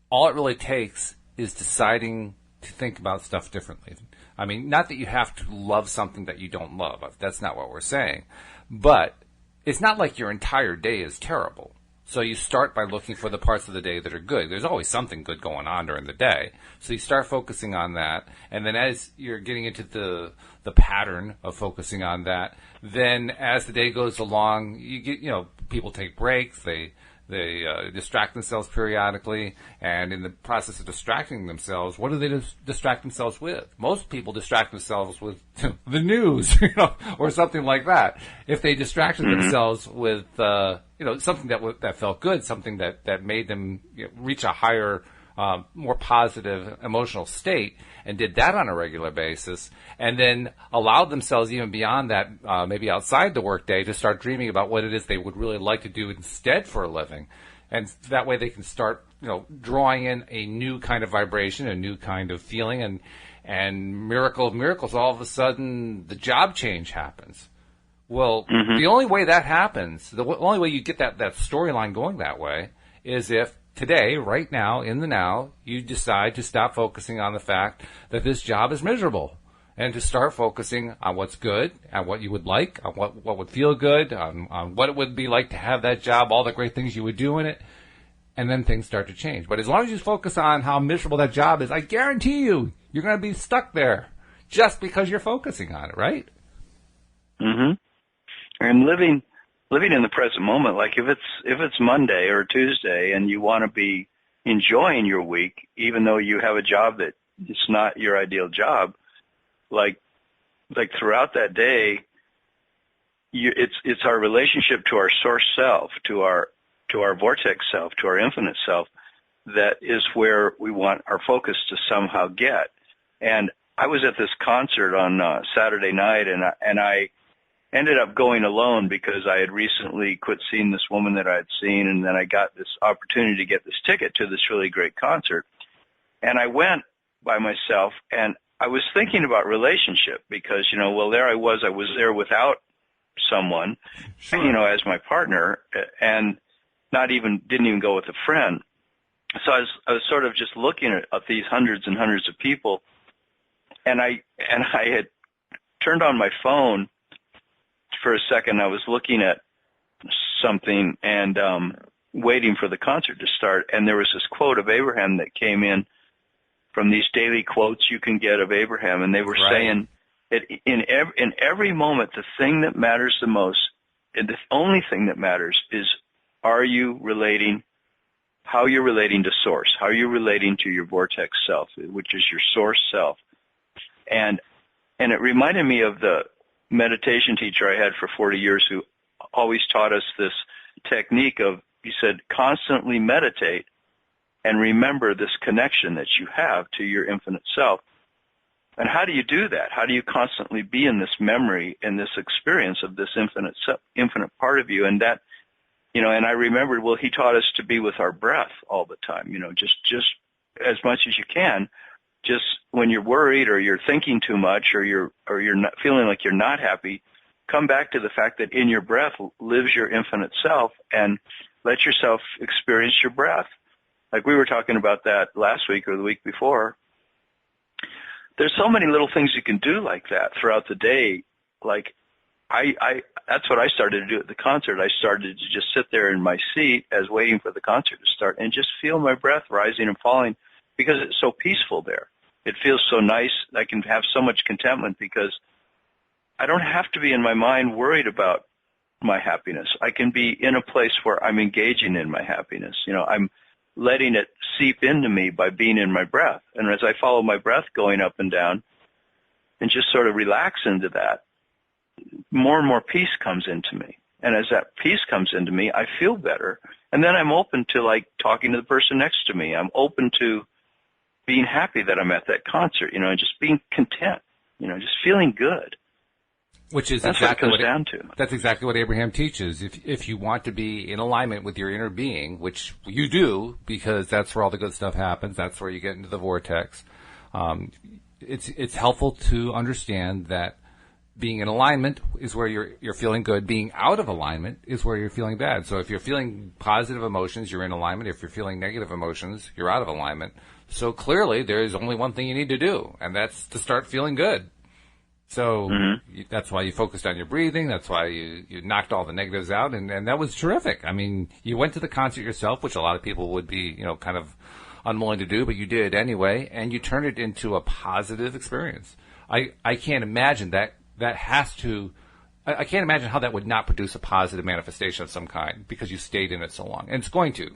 all it really takes is deciding to think about stuff differently. I mean, not that you have to love something that you don't love. That's not what we're saying. But it's not like your entire day is terrible. So you start by looking for the parts of the day that are good. There's always something good going on during the day. So you start focusing on that. And then as you're getting into the pattern of focusing on that, then as the day goes along, you get, people take breaks. They distract themselves periodically, and in the process of distracting themselves, what do they distract themselves with? Most people distract themselves with the news, or something like that. If they distracted themselves with, something that felt good, something that made them reach a higher, more positive emotional state, and did that on a regular basis, and then allowed themselves even beyond that, maybe outside the workday, to start dreaming about what it is they would really like to do instead for a living. And that way they can start, drawing in a new kind of vibration, a new kind of feeling, and miracle of miracles, all of a sudden the job change happens. Well, the only way that happens, the only way you get that storyline going that way, is if today, right now, in the now, you decide to stop focusing on the fact that this job is miserable, and to start focusing on what's good, on what you would like, on what would feel good, on what it would be like to have that job, all the great things you would do in it, and then things start to change. But as long as you focus on how miserable that job is, I guarantee you're going to be stuck there just because you're focusing on it, right? And living in the present moment, like if it's Monday or Tuesday and you want to be enjoying your week, even though you have a job that it's not your ideal job, like throughout that day, it's our relationship to our source self, to our vortex self, to our infinite self, that is where we want our focus to somehow get. And I was at this concert on Saturday night, and I ended up going alone because I had recently quit seeing this woman that I had seen, and then I got this opportunity to get this ticket to this really great concert. And I went by myself, and I was thinking about relationship because, there I was there without someone, as my partner, and didn't even go with a friend. So I was sort of just looking at these hundreds and hundreds of people, and I had turned on my phone for a second. I was looking at something and waiting for the concert to start, and there was this quote of Abraham that came in from these daily quotes you can get of Abraham, and they were saying that in every moment, the thing that matters the most, and the only thing that matters, is how you're relating to source, how you're relating to your vortex self, which is your source self. And it reminded me of the meditation teacher I had for 40 years who always taught us this technique of, he said, constantly meditate and remember this connection that you have to your infinite self. And how do you do that? How do you constantly be in this memory and this experience of this infinite part of you? And that, and I remembered, well, he taught us to be with our breath all the time, just as much as you can. Just when you're worried or you're thinking too much or you're not feeling like you're not happy, come back to the fact that in your breath lives your infinite self, and let yourself experience your breath. Like we were talking about that last week or the week before. There's so many little things you can do like that throughout the day. Like that's what I started to do at the concert. I started to just sit there in my seat as waiting for the concert to start and just feel my breath rising and falling, because it's so peaceful there. It feels so nice. I can have so much contentment because I don't have to be in my mind worried about my happiness. I can be in a place where I'm engaging in my happiness. I'm letting it seep into me by being in my breath. And as I follow my breath going up and down and just sort of relax into that, more and more peace comes into me. And as that peace comes into me, I feel better. And then I'm open to like talking to the person next to me. I'm open to being happy that I'm at that concert, you know, and just being content, you know, just feeling good. Which is that's exactly what it comes down to. That's exactly what Abraham teaches. If you want to be in alignment with your inner being, which you do, because that's where all the good stuff happens, that's where you get into the vortex. It's helpful to understand that being in alignment is where you're feeling good. Being out of alignment is where you're feeling bad. So if you're feeling positive emotions, you're in alignment. If you're feeling negative emotions, you're out of alignment. So clearly, there is only one thing you need to do, and that's to start feeling good. So that's why you focused on your breathing. That's why you knocked all the negatives out, and that was terrific. I mean, you went to the concert yourself, which a lot of people would be, you know, kind of unwilling to do, but you did anyway, and you turned it into a positive experience. I can't imagine that has to. I can't imagine how that would not produce a positive manifestation of some kind because you stayed in it so long, and it's going to.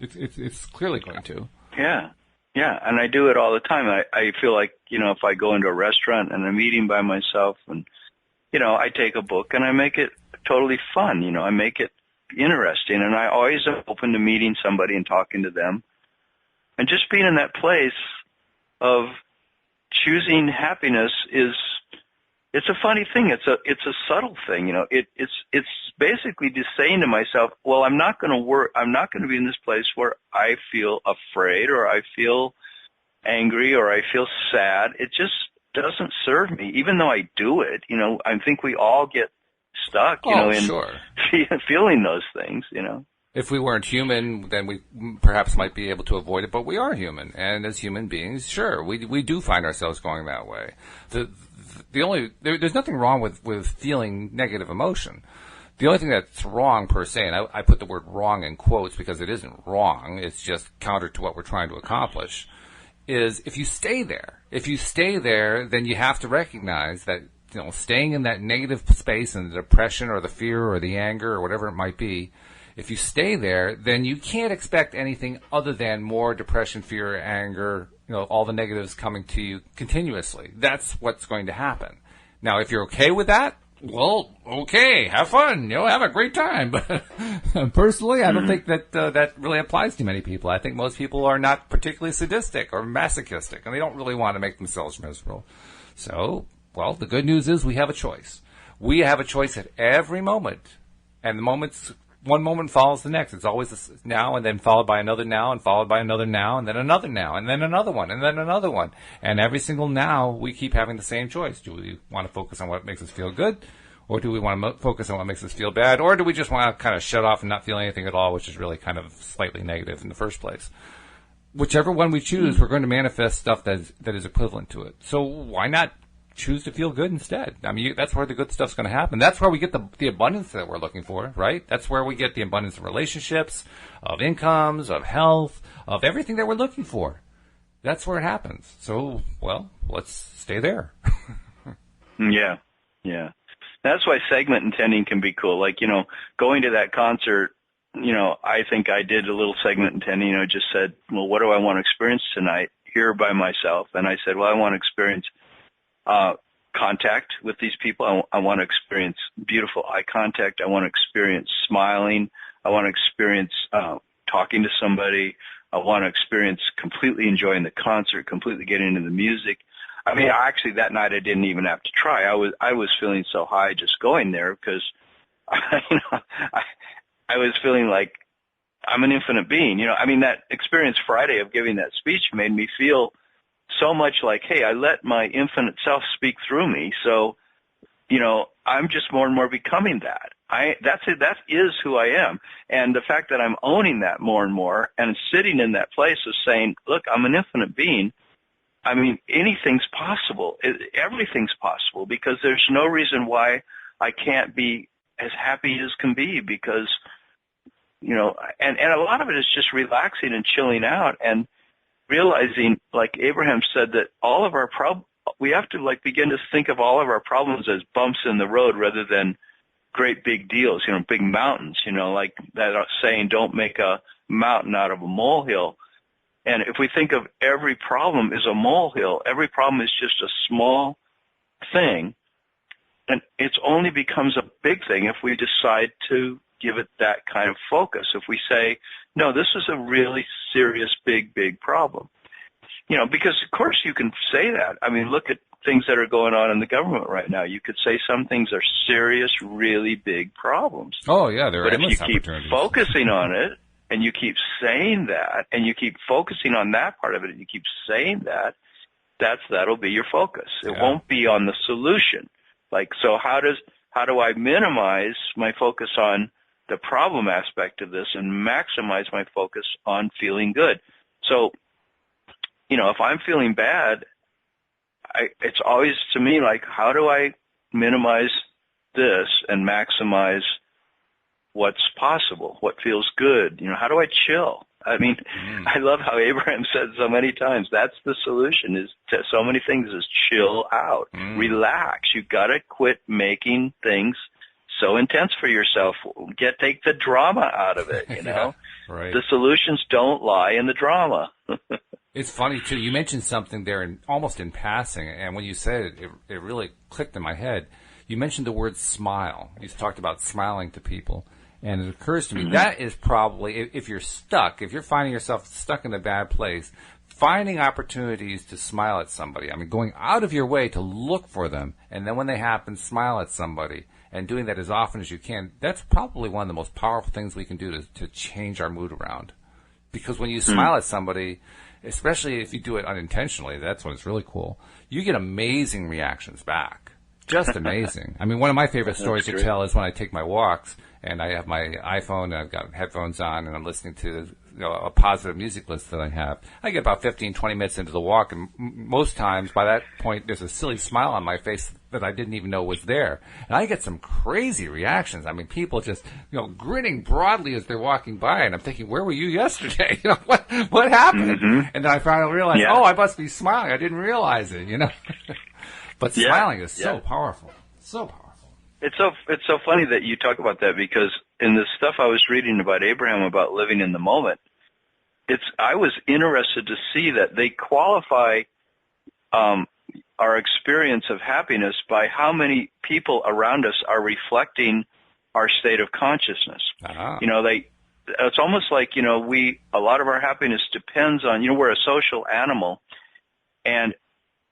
It's clearly going to. Yeah. Yeah, and I do it all the time. I feel like, you know, if I go into a restaurant and I'm eating by myself and, you know, I take a book and I make it totally fun, you know, I make it interesting, and I always am open to meeting somebody and talking to them. And just being in that place of choosing happiness it's a funny thing. It's a subtle thing, you know. It's basically just saying to myself, well, I'm not going to be in this place where I feel afraid or I feel angry or I feel sad. It just doesn't serve me, even though I do it. You know, I think we all get stuck, you know, in feeling those things, you know. If we weren't human, then we perhaps might be able to avoid it, but we are human. And as human beings, sure, we do find ourselves going that way. There's nothing wrong with feeling negative emotion. The only thing that's wrong per se, and I put the word wrong in quotes because it isn't wrong, it's just counter to what we're trying to accomplish, is if you stay there. If you stay there, then you have to recognize that, you know, staying in that negative space and the depression or the fear or the anger or whatever it might be, if you stay there, then you can't expect anything other than more depression, fear, anger, you know, all the negatives coming to you continuously. That's what's going to happen. Now, if you're okay with that, well, okay, have fun, you know, have a great time. But personally, I don't think that that really applies to many people. I think most people are not particularly sadistic or masochistic, and they don't really want to make themselves miserable. So, well, the good news is we have a choice. We have a choice at every moment, and the moments. One moment follows the next. It's always this now and then followed by another now and followed by another now and then another now and then another one and then another one. And every single now we keep having the same choice. Do we want to focus on what makes us feel good, or do we want to focus on what makes us feel bad, or do we just want to kind of shut off and not feel anything at all, which is really kind of slightly negative in the first place? Whichever one we choose, we're going to manifest stuff that is equivalent to it. So why not choose to feel good instead? I mean, that's where the good stuff's going to happen. That's where we get the abundance that we're looking for, right? That's where we get the abundance of relationships, of incomes, of health, of everything that we're looking for. That's where it happens. So, well, let's stay there. Yeah. That's why segment intending can be cool. Like, you know, going to that concert, you know, I think I did a little segment intending, you know, just said, well, what do I want to experience tonight here by myself? And I said, well, I want to experience contact with these people. I want to experience beautiful eye contact. I want to experience smiling. I want to experience talking to somebody. I want to experience completely enjoying the concert, completely getting into the music. I mean, actually, that night I didn't even have to try. I was feeling so high just going there because, you know, I was feeling like I'm an infinite being. You know, I mean, that experience Friday of giving that speech made me feel so much like, hey, I let my infinite self speak through me. So, you know, I'm just more and more becoming that. That's it. That is who I am. And the fact that I'm owning that more and more and sitting in that place of saying, look, I'm an infinite being. I mean, anything's possible. Everything's possible because there's no reason why I can't be as happy as can be because, you know, and a lot of it is just relaxing and chilling out and realizing, like Abraham said, that all of our we have to like begin to think of all of our problems as bumps in the road rather than great big deals, you know, big mountains, you know, like that saying, don't make a mountain out of a molehill. And if we think of every problem as a molehill, every problem is just a small thing, And it only becomes a big thing if we decide to give it that kind of focus. If we say, no, this is a really serious, big, big problem. Because of course you can say that. I mean, look at things that are going on in the government right now. You could say some things are serious, really big problems. Oh, yeah, there are endless opportunities. But if you keep focusing on it, and you keep saying that, and you keep focusing on that part of it, and you keep saying that, that'll be your focus. It won't be on the solution. So how do I minimize my focus on the problem aspect of this and maximize my focus on feeling good? So, if I'm feeling bad, it's always to me like, how do I minimize this and maximize what's possible, what feels good? How do I chill? I mean, I love how Abraham said so many times, that's the solution is to so many things is chill out, relax. You've got to quit making things so intense for yourself. Take the drama out of it, Yeah, right. The solutions don't lie in the drama. It's funny, too. You mentioned something there almost in passing, and when you said it really clicked in my head. You mentioned the word smile. You talked about smiling to people. And it occurs to me that is probably, if you're finding yourself stuck in a bad place, finding opportunities to smile at somebody. I mean, going out of your way to look for them, and then when they happen, smile at somebody, and doing that as often as you can, that's probably one of the most powerful things we can do to change our mood around. Because when you smile at somebody, especially if you do it unintentionally, that's when it's really cool, you get amazing reactions back. Just amazing. I mean, one of my favorite stories to tell is when I take my walks and I have my iPhone and I've got headphones on and I'm listening to a positive music list that I have. I get about 15, 20 minutes into the walk, and most times by that point there's a silly smile on my face that I didn't even know was there. And I get some crazy reactions. I mean, people just, grinning broadly as they're walking by, and I'm thinking, where were you yesterday? What happened? And then I finally realized, I must be smiling. I didn't realize it, But smiling is so powerful. So powerful. It's so funny that you talk about that, because in the stuff I was reading about Abraham about living in the moment, I was interested to see that they qualify our experience of happiness by how many people around us are reflecting our state of consciousness. It's almost like, a lot of our happiness depends on, we're a social animal, and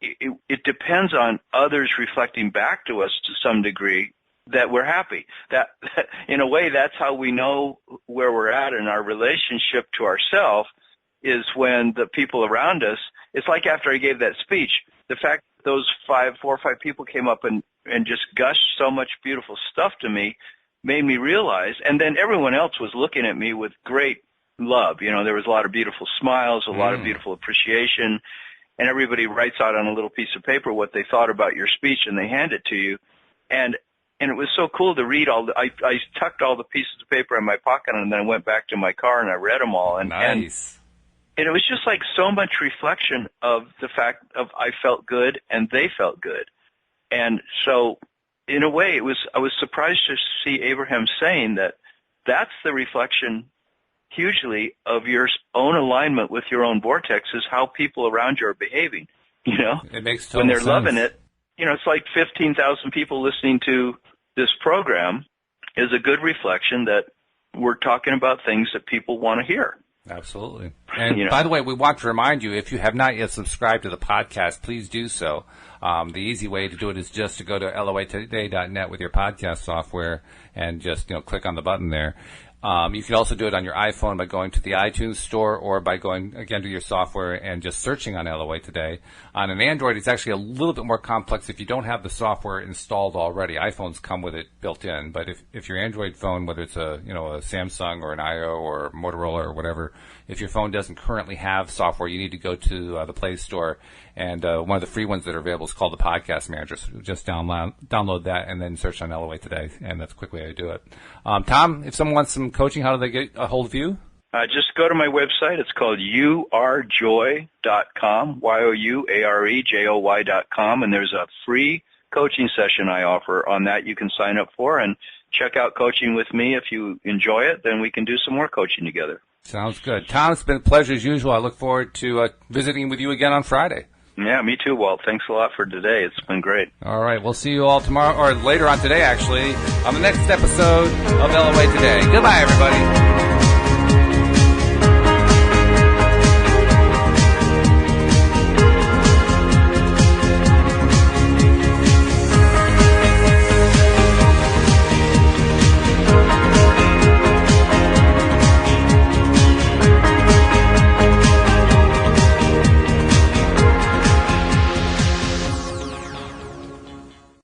it depends on others reflecting back to us to some degree that we're happy. That in a way, that's how we know where we're at in our relationship to ourselves, is when the people around us, it's like after I gave that speech, the fact that those 4 or 5 people came up and just gushed so much beautiful stuff to me made me realize, and then everyone else was looking at me with great love. There was a lot of beautiful smiles, a lot of beautiful appreciation, and everybody writes out on a little piece of paper what they thought about your speech, and they hand it to you. And it was so cool to read I tucked all the pieces of paper in my pocket, and then I went back to my car and I read them all. And, nice. And it was just like so much reflection of the fact of I felt good and they felt good. And so in a way, I was surprised to see Abraham saying that that's the reflection hugely of your own alignment with your own vortex, is how people around you are behaving. It makes total when they're sense. Loving it. It's like 15,000 people listening to this program is a good reflection that we're talking about things that people want to hear. Absolutely. And by the way, we want to remind you, if you have not yet subscribed to the podcast, please do so. The easy way to do it is just to go to loatoday.net with your podcast software and just click on the button there. You can also do it on your iPhone by going to the iTunes store, or by going, again, to your software and just searching on LOA Today. On an Android, it's actually a little bit more complex if you don't have the software installed already. iPhones come with it built in, but if your Android phone, whether it's a Samsung or an iO or Motorola or whatever, if your phone doesn't currently have software, you need to go to the Play Store, and one of the free ones that are available is called the Podcast Manager. So just download that and then search on LOA Today, and that's a quick way to do it. Tom, if someone wants some coaching, how do they get a hold of you? Just go to my website. It's called youarejoy.com, youarejoy.com, and there's a free coaching session I offer on that you can sign up for, and check out coaching with me. If you enjoy it, then we can do some more coaching together. Sounds good. Tom, it's been a pleasure as usual. I look forward to visiting with you again on Friday. Yeah, me too, Walt. Thanks a lot for today. It's been great. All right. We'll see you all tomorrow, or later on today, actually, on the next episode of LOA Today. Goodbye, everybody.